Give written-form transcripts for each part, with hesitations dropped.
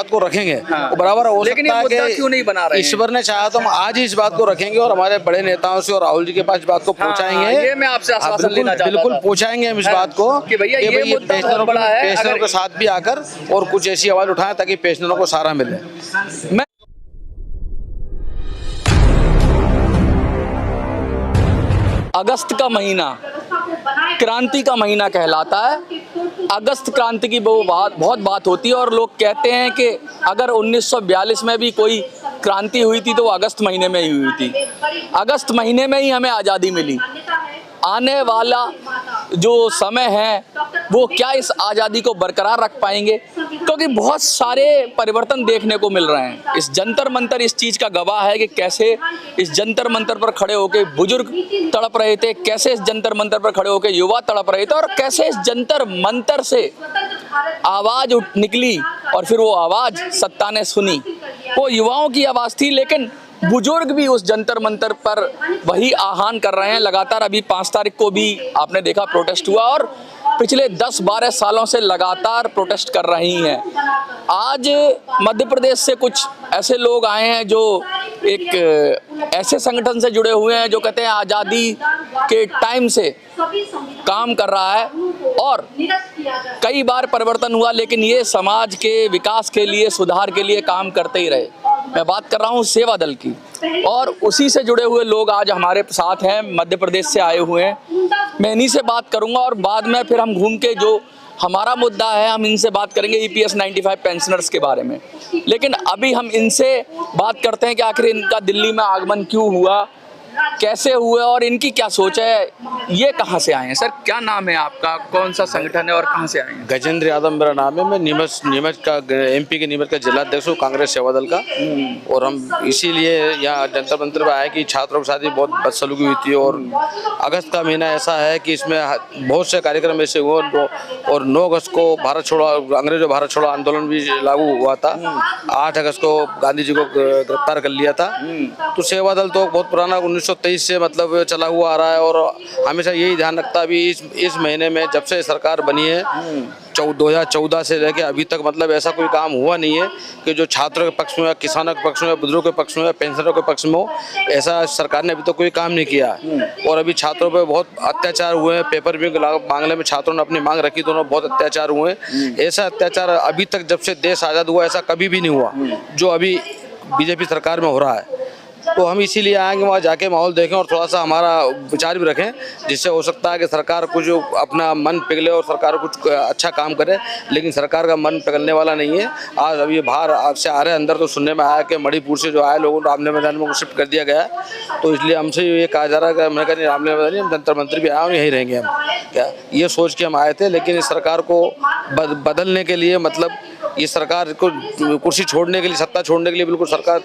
बात को रखेंगे। वो बराबर हो सकता है कि क्यों नहीं बना रहे हैं? ईश्वर ने चाहा तो हम आज ही इस बात को रखेंगे और हमारे बड़े नेताओं से और राहुल जी के पास इस बात को पहुंचाएंगे। ये मैं आपसे आश्वासन लेना चाहता था। बिल्कुल पहुंचाएंगे हम इस बात को कि भैया ये मुद्दा बहुत बड़ा है, पेंशनरों के साथ भी आकर और कुछ ऐसी आवाज उठाएं ताकि पेंशनरों को सहारा मिले। मैं अगस्त का महीना क्रांति का महीना कहलाता है। अगस्त क्रांति की बहुत बात होती है और लोग कहते हैं कि अगर 1942 में भी कोई क्रांति हुई थी तो वो अगस्त महीने में ही हुई थी। अगस्त महीने में ही हमें आज़ादी मिली। आने वाला जो समय है वो क्या इस आज़ादी को बरकरार रख पाएंगे, क्योंकि बहुत सारे परिवर्तन देखने को मिल रहे हैं। इस जंतर मंतर इस चीज़ का गवाह है कि कैसे इस जंतर मंतर पर खड़े होकर बुजुर्ग तड़प रहे थे, कैसे इस जंतर मंतर पर खड़े होकर युवा तड़प रहे थे और कैसे इस जंतर मंतर से आवाज़ निकली और फिर वो आवाज़ सत्ता ने सुनी। वो युवाओं की आवाज़ थी, लेकिन बुजुर्ग भी उस जंतर मंतर पर वही आह्वान कर रहे हैं। लगातार अभी 5 तारीख को भी आपने देखा प्रोटेस्ट हुआ और पिछले 10-12 सालों से लगातार प्रोटेस्ट कर रही हैं। आज मध्य प्रदेश से कुछ ऐसे लोग आए हैं जो एक ऐसे संगठन से जुड़े हुए हैं जो कहते हैं आज़ादी के टाइम से काम कर रहा है और कई बार परिवर्तन हुआ, लेकिन ये समाज के विकास के लिए, सुधार के लिए काम करते ही रहे। मैं बात कर रहा हूँ सेवा दल की और उसी से जुड़े हुए लोग आज हमारे साथ हैं, मध्य प्रदेश से आए हुए हैं। मैं इन्हीं से बात करूंगा और बाद में फिर हम घूम के जो हमारा मुद्दा है हम इनसे बात करेंगे EPS 95 पेंशनर्स के बारे में। लेकिन अभी हम इनसे बात करते हैं कि आखिर इनका दिल्ली में आगमन क्यों हुआ, कैसे हुए और इनकी क्या सोच है, ये कहाँ से आए हैं। सर क्या नाम है आपका, कौन सा संगठन है और कहाँ से आए हैं? गजेंद्र यादव मेरा नाम है। मैं नीमच का MP के नीमच का जिला अध्यक्ष हूँ कांग्रेस सेवा दल का। और हम इसीलिए यहाँ जंतर मंतर पर आए कि छात्रों के साथ भी बहुत बदसलूकी हुई थी और अगस्त का महीना ऐसा है कि इसमें बहुत से कार्यक्रम ऐसे हुए और 9 अगस्त को अंग्रेजों भारत छोड़ो आंदोलन भी लागू हुआ था। 8 अगस्त को गांधी जी को गिरफ्तार कर लिया था। तो सेवा दल तो बहुत पुराना 1923 से मतलब चला हुआ आ रहा है और हमेशा यही ध्यान रखता है। अभी इस महीने में जब से सरकार बनी है 2014 से लेके अभी तक मतलब ऐसा कोई काम हुआ नहीं है कि जो छात्रों के पक्ष में, किसानों के पक्ष में, बुजुर्गों के पक्ष में, पेंशनरों के पक्ष में हो। ऐसा सरकार ने अभी तक कोई काम नहीं किया और अभी छात्रों पे बहुत अत्याचार हुए हैं। पेपर भी मांगने में छात्रों ने अपनी मांग रखी, दोनों बहुत अत्याचार हुए हैं। ऐसा अत्याचार अभी तक जब से देश आज़ाद हुआ ऐसा कभी भी नहीं हुआ जो अभी BJP सरकार में हो रहा है। तो हम इसीलिए आएंगे वहाँ जाके माहौल देखें और थोड़ा सा हमारा विचार भी रखें, जिससे हो सकता है कि सरकार कुछ अपना मन पिघले और सरकार कुछ अच्छा काम करे। लेकिन सरकार का मन पिघलने वाला नहीं है। आज अभी बाहर से आ रहे हैं, अंदर तो सुनने में आया कि मणिपुर से जो आए लोगों को रामलीला मैदान में शिफ्ट कर दिया गया है। तो इसलिए हमसे ये कहा जा रहा है कि मैंने कहा रामलीला मैदान हम जंतर मंतर भी आए और यहीं रहेंगे हम, क्या ये सोच के हम आए थे। लेकिन इस सरकार को बदलने के लिए मतलब ये सरकार को कुर्सी छोड़ने के लिए, सत्ता छोड़ने के लिए बिल्कुल सरकार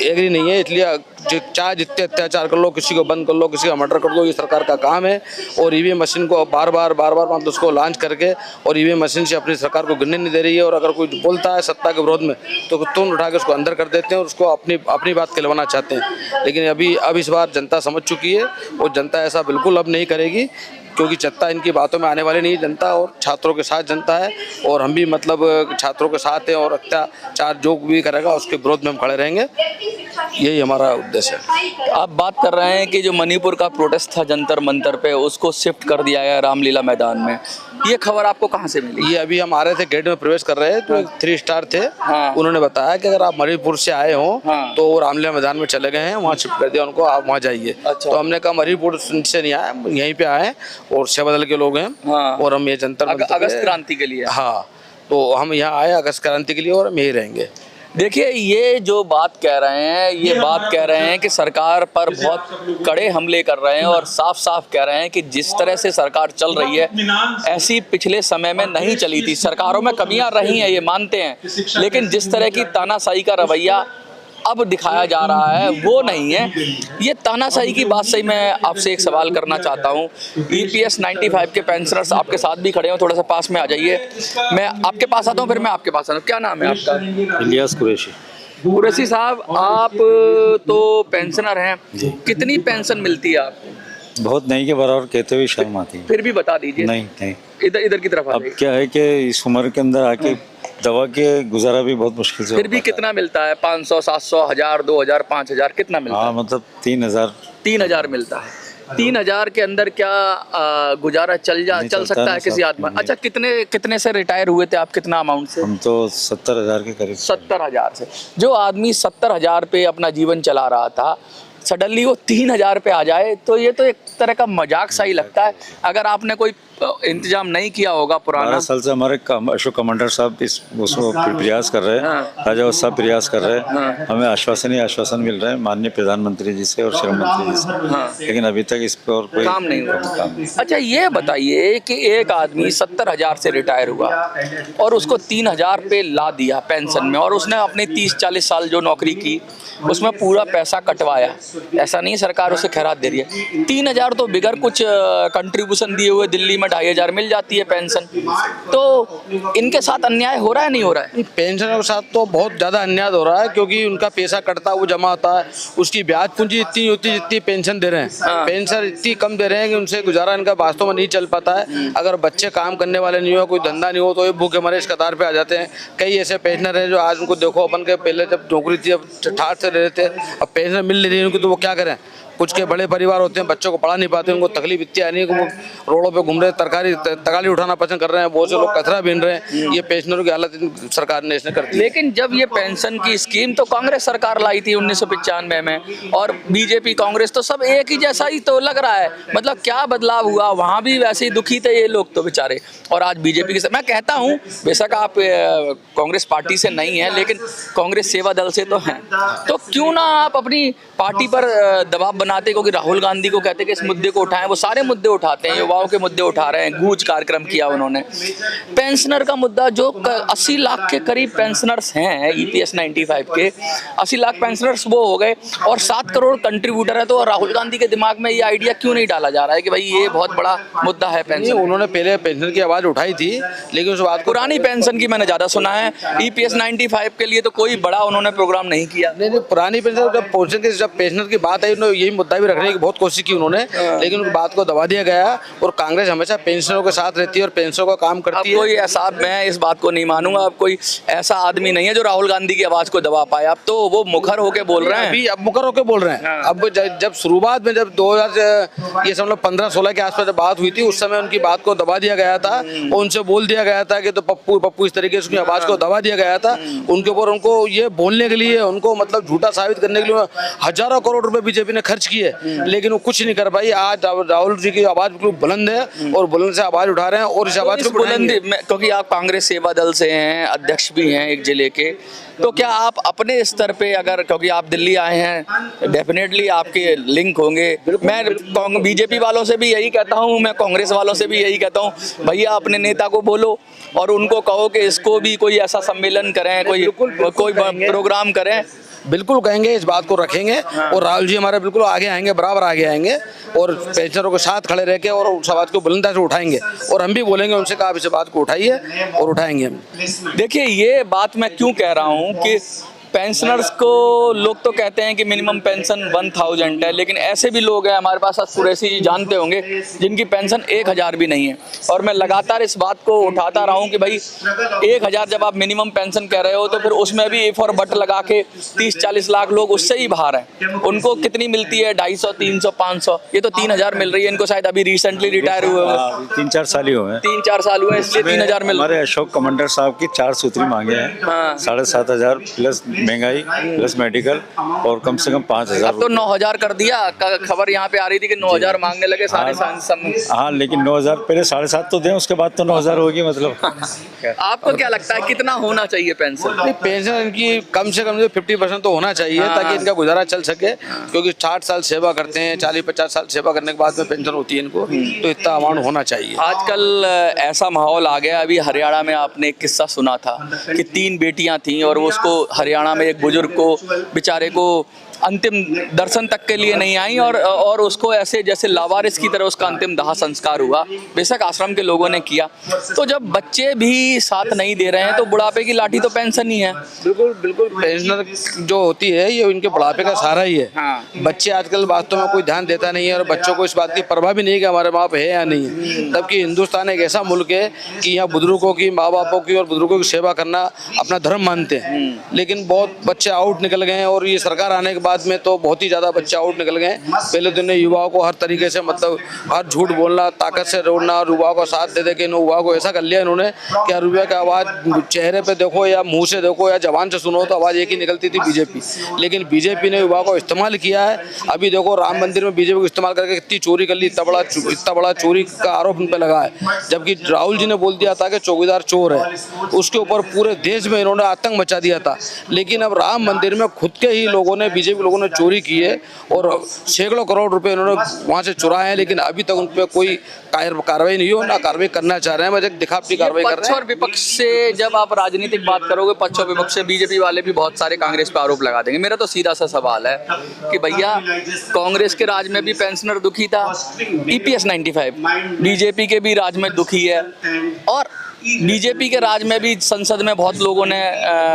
एग्री नहीं है। इसलिए चाहे जितने अत्याचार कर लो, किसी को बंद कर लो, किसी का मर्डर कर दो, ये सरकार का काम है। और EVM मशीन को बार बार मतलब उसको लॉन्च करके और EVM मशीन से अपनी सरकार को गिरने नहीं दे रही है। और अगर कोई बोलता है सत्ता के विरोध में तो तुरंत उठा के उसको अंदर कर देते हैं और उसको अपनी बात कहलवाना चाहते हैं। लेकिन अब इस बार जनता समझ चुकी है और जनता ऐसा बिल्कुल अब नहीं करेगी, क्योंकि जनता इनकी बातों में आने वाली नहीं है। जनता और छात्रों के साथ जनता है और हम भी मतलब छात्रों के साथ हैं और अत्याचार जो भी करेगा उसके विरोध में हम खड़े रहेंगे। यही हमारा उद्देश्य है। आप बात कर रहे हैं कि जो मणिपुर का प्रोटेस्ट था जंतर मंतर पे, उसको शिफ्ट कर दिया गया रामलीला मैदान में। ये खबर आपको कहाँ से मिली? ये अभी हम आ रहे थे, गेट में प्रवेश कर रहे हैं तो 3 स्टार थे। उन्होंने बताया कि अगर आप मणिपुर से आए हो तो रामलीला मैदान में चले गए हैं, वहाँ शिफ्ट कर दिया उनको, आप वहाँ जाइए। तो हमने कहा मणिपुर से नहीं आए, यहीं पे आए और सेवा दल के लोग हैं और हम ये जंतर मंतर अगस्त क्रांति के लिए। हाँ, तो हम यहाँ आए अगस्त क्रांति के लिए और हम यहीं रहेंगे। देखिए ये जो बात कह रहे हैं, ये बात कह रहे हैं कि सरकार पर बहुत कड़े हमले कर रहे हैं और साफ साफ कह रहे हैं कि जिस तरह से सरकार चल रही है ऐसी पिछले समय में नहीं चली थी। सरकारों में कमियां रही हैं, ये मानते हैं, लेकिन जिस तरह की तानाशाही का रवैया अब दिखाया जा रहा है वो नहीं है। ये तानाशाही की बात सही मैं आपसे एक सवाल करना चाहता हूँ। EPS 95 के पेंशनर्स आपके साथ भी खड़े हो, थोड़ा सा पास में आ जाइए। मैं आपके पास आता हूँ, फिर मैं आपके पास आता हूँ। क्या नाम है आपका? इलियास कुरैशी। कुरैशी साहब, आप तो पेंशनर हैं, कितनी पेंशन मिलती है आपको? बहुत नहीं के बराबर कहते हुए शर्म आती है। फिर भी बता दीजिए। नहीं इधर की तरफ। अब क्या है कि इस उम्र के अंदर आके दवा के गुजारा भी बहुत मुश्किल से फिर हो भी पाता है। कितना मिलता है? 500, 700, 1000, 2000, 5000 कितना मिलता हाँ है? मतलब 3000 3000 मिलता है। 3000 के अंदर क्या गुजारा चल नहीं चल चलता सकता ना है किसी साहब, आदमी? नहीं। अच्छा, कितने से रिटायर हुए थे आप? कितना अमाउंट से? हम तो 70,000 के करीब। 70,000 से। जो आदमी 70,000 पे अपना जीवन चला रहा था, सडनली वो 3000 पे आ जाए, तो ये तो एक तरह का मजाक सा ही लगता है। अगर आपने कोई इंतजाम नहीं किया होगा 12 पुराना। साल से हमारे अशोक कमांडर साहब उसको प्रयास कर रहे हैं, हाँ। राजा वो सब प्रयास कर रहे हाँ। हैं, हमें आश्वासन ही आश्वासन मिल रहे हैं माननीय प्रधानमंत्री जी से और श्रम मंत्री जी हाँ। से, लेकिन अभी तक इस पर कोई काम नहीं हुआ। काम नहीं। अच्छा, ये बताइए कि एक आदमी 70,000 से रिटायर हुआ और उसको 3000 पे ला दिया पेंशन में, और उसने अपनी 30-40 साल जो नौकरी की उसमें पूरा पैसा कटवाया। ऐसा नहीं सरकार उसे खैरात दे रही है। 3000 तो बिगर कुछ कंट्रीब्यूशन दिए हुए दिल्ली में 2500 मिल जाती है पेंशन। तो इनके साथ अन्याय हो रहा है, नहीं हो रहा है? पेंशनरों के साथ तो बहुत ज़्यादा अन्याय हो रहा है, क्योंकि उनका पैसा कटता है, वो जमा होता है, उसकी ब्याज पूंजी इतनी होती है जितनी पेंशन दे रहे हैं। हाँ। पेंशन इतनी कम दे रहे हैं कि उनसे गुजारा इनका वास्तव में नहीं चल पाता है। अगर बच्चे काम करने वाले नहीं हो, कोई धंधा नहीं हो, तो ये भूखे मरे इस कतार पे आ जाते हैं। कई ऐसे पेंशनर हैं जो आज उनको देखो, अपन के पहले जब नौकरी थी अब ठाठ से रह रहे थे, अब पेंशन मिल नहीं रही उनको, तो वो क्या करें? कुछ के बड़े परिवार होते हैं, बच्चों को पढ़ा नहीं पाते, उनको तकलीफ इतनी आनी है कि वो रोडों पे घूम रहे, तगाली उठाना पसंद कर रहे हैं, बहुत से लोग कचरा बीन रहे हैं। ये पेंशनरों की हालत सरकार ने इसने कर दी। लेकिन जब ये पेंशन की स्कीम तो कांग्रेस सरकार लाई थी 1995 में, और बीजेपी कांग्रेस तो सब एक ही जैसा ही तो लग रहा है। मतलब क्या बदलाव हुआ? वहाँ भी वैसे ही दुखी थे ये लोग तो बेचारे, और आज बीजेपी के। मैं कहता हूँ बेशक आप कांग्रेस पार्टी से नहीं है, लेकिन कांग्रेस सेवा दल से तो हैं, तो क्यों ना आप अपनी पार्टी पर दबाव बनाते? क्योंकि राहुल गांधी को कहते कि इस मुद्दे को उठाएं, वो सारे मुद्दे उठाते हैं, युवाओं के मुद्दे उठा रहे हैं, गूंज कार्यक्रम किया उन्होंने। पेंशनर का मुद्दा, जो 80 लाख के करीब पेंशनर्स हैं EPS 95 के, 80 लाख पेंशनर्स वो हो गए, और 7 करोड़ कंट्रीब्यूटर है। तो राहुल गांधी के दिमाग में ये आइडिया क्यों नहीं डाला जा रहा है कि भाई ये बहुत बड़ा मुद्दा है पेंशन? उन्होंने पहले पेंशन की आवाज उठाई थी, लेकिन उस बात को पुरानी पेंशन की मैंने ज्यादा सुना है, EPS 95 के लिए तो कोई बड़ा उन्होंने प्रोग्राम नहीं किया। नहीं, पुरानी पेंशन जब पेंशनर की बात आई, उन्होंने यही मुद्दा भी रखने की बहुत कोशिश की उन्होंने, लेकिन उस बात को दबा दिया गया। और कांग्रेस हमेशा पेंशनरों के साथ रहती है और पेंशनरों का काम अब करती है। कोई ऐसा, मैं इस बात को नहीं मानूंगा, अब कोई ऐसा आदमी नहीं है जो राहुल गांधी की आवाज को दबा पाए। अब तो वो मुखर होके बोल रहे हैं। अभी अब मुकर होकर बोल रहे हैं। हाँ। अब जब शुरुआत में जब 2000 ये समझ लो 15-16 के आसपास जब बात हुई थी, उस समय उनकी बात को दबा दिया गया था और उनसे बोल दिया गया था कि तो पप्पू इस तरीके से उसकी आवाज को दबा दिया गया था। उनके ऊपर उनको ये बोलने के लिए, उनको मतलब झूठा साबित करने के लिए हजारों करोड़ रुपए बीजेपी ने खर्च किए, लेकिन वो कुछ नहीं कर पाई। आज राहुल जी की आवाज बिल्कुल बुलंद है और बुलंद से आवाज उठा रहे हैं, और इस आवाज को बुलंदी, क्योंकि आप कांग्रेस सेवा दल से हैं, अध्यक्ष भी हैं एक जिले के, तो क्या आप अपने स्तर पे, अगर क्योंकि आप दिल्ली आए हैं, डेफिनेटली आपके लिंक होंगे। मैं बीजेपी वालों से भी यही कहता हूँ, मैं कांग्रेस वालों से भी यही कहता हूँ, भैया अपने नेता को बोलो और उनको कहो कि इसको भी कोई ऐसा सम्मेलन करें, कोई प्रोग्राम करें। बिल्कुल कहेंगे, इस बात को रखेंगे। और राहुल जी हमारे बिल्कुल आगे आएंगे, बराबर आगे आएंगे, और पेंशनरों के साथ खड़े रह के और उस आवाज को बुलंदा से उठाएंगे। और हम भी बोलेंगे उनसे कि आप इस बात को उठाइए, और उठाएंगे हम। देखिए, ये बात मैं क्यों कह रहा हूँ कि पेंशनर्स को लोग तो कहते हैं कि मिनिमम पेंशन 1000 है, लेकिन ऐसे भी लोग हैं हमारे पास, कुरैशी जी जानते होंगे, जिनकी पेंशन 1000 भी नहीं है। और मैं लगातार इस बात को उठाता रहा हूँ कि भाई 1000 जब आप मिनिमम पेंशन कह रहे हो, तो फिर उसमें भी इफ और बट लगा के 30-40 लाख लोग उससे ही बाहर हैं। उनको कितनी मिलती है? 250, 300, 500। ये तो 3000 मिल रही है इनको, शायद अभी रिसेंटली रिटायर हुए हैं, 3-4 साल ही हुए हैं, 3-4 साल हुए, इसलिए 3000 मिल। हमारे अशोक कमांडर साहब की 4 सूत्री मांगे हैं, हाँ। 7,500 प्लस महंगाई प्लस मेडिकल, और कम से कम 5,000। अब तो 9000 कर दिया। खबर यहाँ पे आ रही थी कि 9000 मांगने लगे सारे हाँ, लेकिन 9000 पहले 7.5 तो दें, उसके बाद तो 9000 होगी। मतलब आपको क्या लगता है कितना होना चाहिए पेंशन? पेंशन इनकी कम से कम 50% तो होना चाहिए, ताकि इनका गुजारा चल सके। क्योंकि 60 साल सेवा करते हैं, 40-50 साल सेवा करने के बाद में पेंशन होती है इनको, तो इतना अमाउंट होना चाहिए। आजकल ऐसा माहौल आ गया, अभी हरियाणा में आपने एक किस्सा सुना था कि 3 बेटियां थीं और उसको हरियाणा में एक बुजुर्ग को बेचारे को अंतिम दर्शन तक के लिए नहीं आई और उसको ऐसे जैसे लावारिस की तरह उसका अंतिम दाह संस्कार हुआ। बेशक आश्रम के लोगों ने किया, तो जब बच्चे भी साथ नहीं दे रहे हैं तो बुढ़ापे की लाठी तो पेंशन ही है। बिल्कुल बिल्कुल, पेंशनर जो होती है ये उनके बुढ़ापे का सहारा ही है। हाँ। बच्चे आजकल वास्तव में कोई ध्यान देता नहीं है और बच्चों को इस बात की परवाह भी नहीं है कि हमारे बाप है या नहीं है। तबकि हिंदुस्तान एक ऐसा मुल्क है कि यहाँ बुजुर्गों की, माँ बापों की और बुजुर्गों की सेवा करना अपना धर्म मानते हैं। लेकिन बहुत बच्चे आउट निकल गए हैं और ये सरकार आने के बाद में तो बहुत ही ज़्यादा बच्चे आउट निकल गए। पहले तो युवाओं को हर तरीके से मतलब हर झूठ बोलना, ताकत से रोड़ना और युवाओं को साथ दे कि युवाओं को ऐसा कर लिया इन्होंने कि हर युवा की आवाज़ चेहरे पे देखो या मुंह से देखो या जबान से सुनो तो आवाज़ एक ही निकलती थी, बीजेपी। लेकिन बीजेपी ने युवाओं को इस्तेमाल किया है। अभी देखो राम मंदिर में बीजेपी को इस्तेमाल करके कितनी चोरी कर ली, इतना बड़ा चोरी का आरोप उन पर लगा है। जबकि राहुल जी ने बोल दिया था कि चौकीदार चोर है, उसके ऊपर पूरे देश में इन्होंने आतंक मचा दिया था। लेकिन अब राम मंदिर में खुद के ही लोगों ने, बीजेपी लोगों ने चोरी की है और सैकड़ों करोड़ रुपए इन्होंने वहाँ से चुराए हैं। लेकिन अभी तक उन पर कोई कार्रवाई नहीं हो, ना कार्रवाई करना चाह रहे हैं, बस एक दिखावटी कार्रवाई कर रहे पक्ष और विपक्ष से जब आप राजनीतिक बात करोगे, पक्ष और विपक्ष से बीजेपी वाले भी बहुत सारे कांग्रेस पे आरोप लगा देंगे। मेरा तो सीधा सा सवाल है कि भैया कांग्रेस के राज में भी पेंशनर दुखी था, EPS 95, बीजेपी के भी राज में दुखी है और बीजेपी के राज में भी संसद में बहुत लोगों ने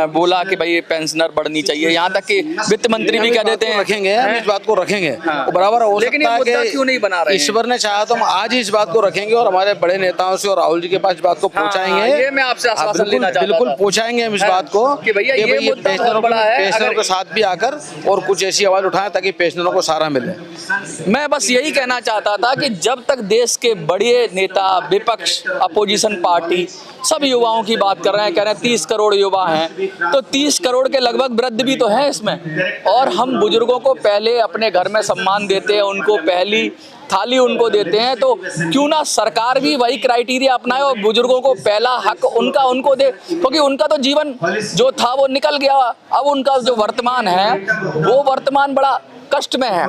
बोला कि भाई पेंशनर बढ़नी चाहिए, यहाँ तक कि वित्त मंत्री भी कह देते हैं रखेंगे, हम इस बात को रखेंगे हाँ। बराबर हो लेकिन सकता है कि क्यों नहीं बना रहे हैं? ईश्वर ने चाहा तो हम आज ही इस बात को रखेंगे और हमारे बड़े नेताओं से और राहुल जी के पास इस बात को पहुंचाएंगे। ये मैं आपसे आश्वासन लेना चाहता था। बिल्कुल पहुंचाएंगे हम इस बात को कि भैया ये मुद्दा बहुत बड़ा है, पेंशनरों के साथ भी आकर और कुछ ऐसी आवाज उठाएं ताकि पेंशनरों को सहारा मिले। मैं बस यही कहना चाहता था कि जब तक देश के बड़े नेता, विपक्ष, अपोजिशन पार्टी सब युवाओं की बात कर रहे हैं, कह रहे हैं 30 करोड़ युवा हैं, तो 30 करोड़ के लगभग वृद्ध भी तो हैं इसमें। और हम बुजुर्गों को पहले अपने घर में सम्मान देते हैं, उनको पहली थाली उनको देते हैं, तो क्यों ना सरकार भी वही क्राइटेरिया अपनाए और बुजुर्गों को पहला हक उनको दे, क्योंकि उनका तो जीवन जो था वो निकल गया। अब उनका जो वर्तमान है वो वर्तमान बड़ा कष्ट में है।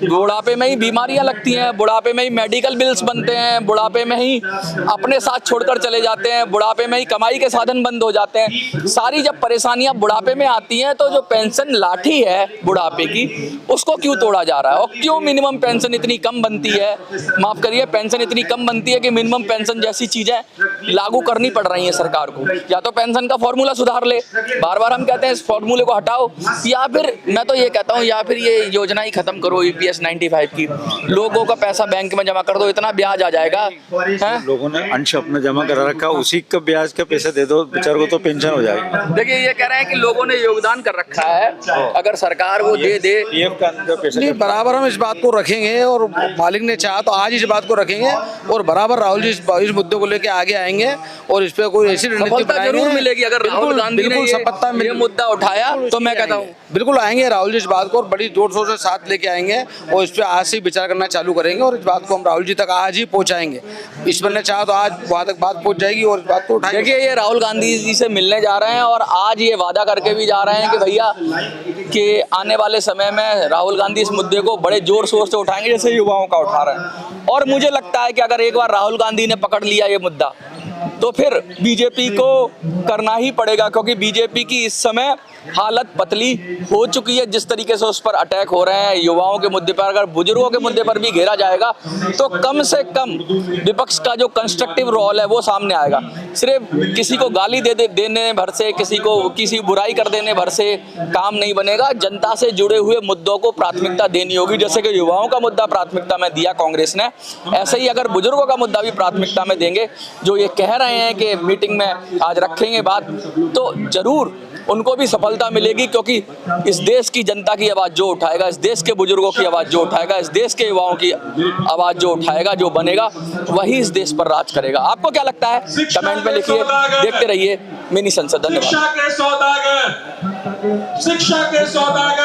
बुढ़ापे में ही बीमारियां लगती हैं, बुढ़ापे में ही मेडिकल बिल्स बनते हैं, बुढ़ापे में ही अपने साथ छोड़कर चले जाते हैं, बुढ़ापे में ही कमाई के साधन बंद हो जाते हैं। सारी जब परेशानियां बुढ़ापे में आती हैं तो जो पेंशन लाठी है बुढ़ापे की, उसको क्यों तोड़ा जा रहा है? और क्यों मिनिमम पेंशन इतनी कम बनती है, माफ करिए, पेंशन इतनी कम बनती है कि मिनिमम पेंशन जैसी चीजें लागू करनी पड़ रही है सरकार को। या तो पेंशन का फॉर्मूला सुधार ले, बार बार हम कहते हैं इस फॉर्मूले को हटाओ, या फिर मैं तो ये कहता हूँ या फिर ये योजना ही खत्म करो EPS 95 की। लोगों का पैसा बैंक में जमा कर दो, इतना ब्याज आ जाएगा। लोगों ने अंश अपना जमा करा रखा, उसी का ब्याज का पैसा दे दो बेचारों को तो पेंशन हो जाएगी। देखिए ये कह रहे हैं कि लोगों ने योगदान कर रखा है, अगर सरकार वो दे दे नहीं, बराबर हम इस बात को रखेंगे और मालिक ने चाहा तो आज इस बात को रखेंगे और बराबर राहुल जी इस मुद्दे को लेकर आगे आएंगे और इस पे कोई ऐसी रणनीति जरूर मिलेगी। अगर राहुल गांधी ने ये मुद्दा उठाया तो मैं कहता हूँ बिल्कुल आएंगे राहुल जी इस बात को और बड़ी जोर शोर से साथ लेके आएंगे और इस पे आज से विचार करना चालू करेंगे और इस बात को हम राहुल जी तक आज ही पहुंचाएंगे। ईश्वर ने चाहा तो आज वहां तक बात पहुंच जाएगी और इस बात को उठाएंगे। देखिए ये राहुल गांधी जी से मिलने जा रहे हैं और आज ये वादा करके भी जा रहे हैं कि भैया कि आने वाले समय में राहुल गांधी इस मुद्दे को बड़े जोर शोर से उठाएंगे जैसे युवाओं का उठा रहे हैं। और मुझे लगता है कि अगर एक बार राहुल गांधी ने पकड़ लिया ये मुद्दा तो फिर बीजेपी को करना ही पड़ेगा, क्योंकि बीजेपी की इस समय हालत पतली हो चुकी है। जिस तरीके से उस पर अटैक हो रहे हैं युवाओं के मुद्दे पर, अगर बुजुर्गों के मुद्दे पर भी घेरा जाएगा तो कम से कम विपक्ष का जो कंस्ट्रक्टिव रोल है वो सामने आएगा। सिर्फ किसी को गाली देने भर से, किसी बुराई कर देने भर से काम नहीं बनेगा। जनता से जुड़े हुए मुद्दों को प्राथमिकता देनी होगी। जैसे कि युवाओं का मुद्दा प्राथमिकता में दिया कांग्रेस ने, ऐसे ही अगर बुजुर्गों का मुद्दा भी प्राथमिकता में देंगे, जो ये कह रहे हैं कि मीटिंग में आज रखेंगे बात, तो जरूर उनको भी सफलता मिलेगी। क्योंकि इस देश की जनता की आवाज़ जो उठाएगा, इस देश के बुजुर्गों की आवाज़ जो उठाएगा, इस देश के युवाओं की आवाज़ जो उठाएगा, जो बनेगा, वही इस देश पर राज करेगा। आपको क्या लगता है कमेंट में लिखिए। देखते रहिए मिनी संसद। धन्यवाद। शिक्षा के सौदागर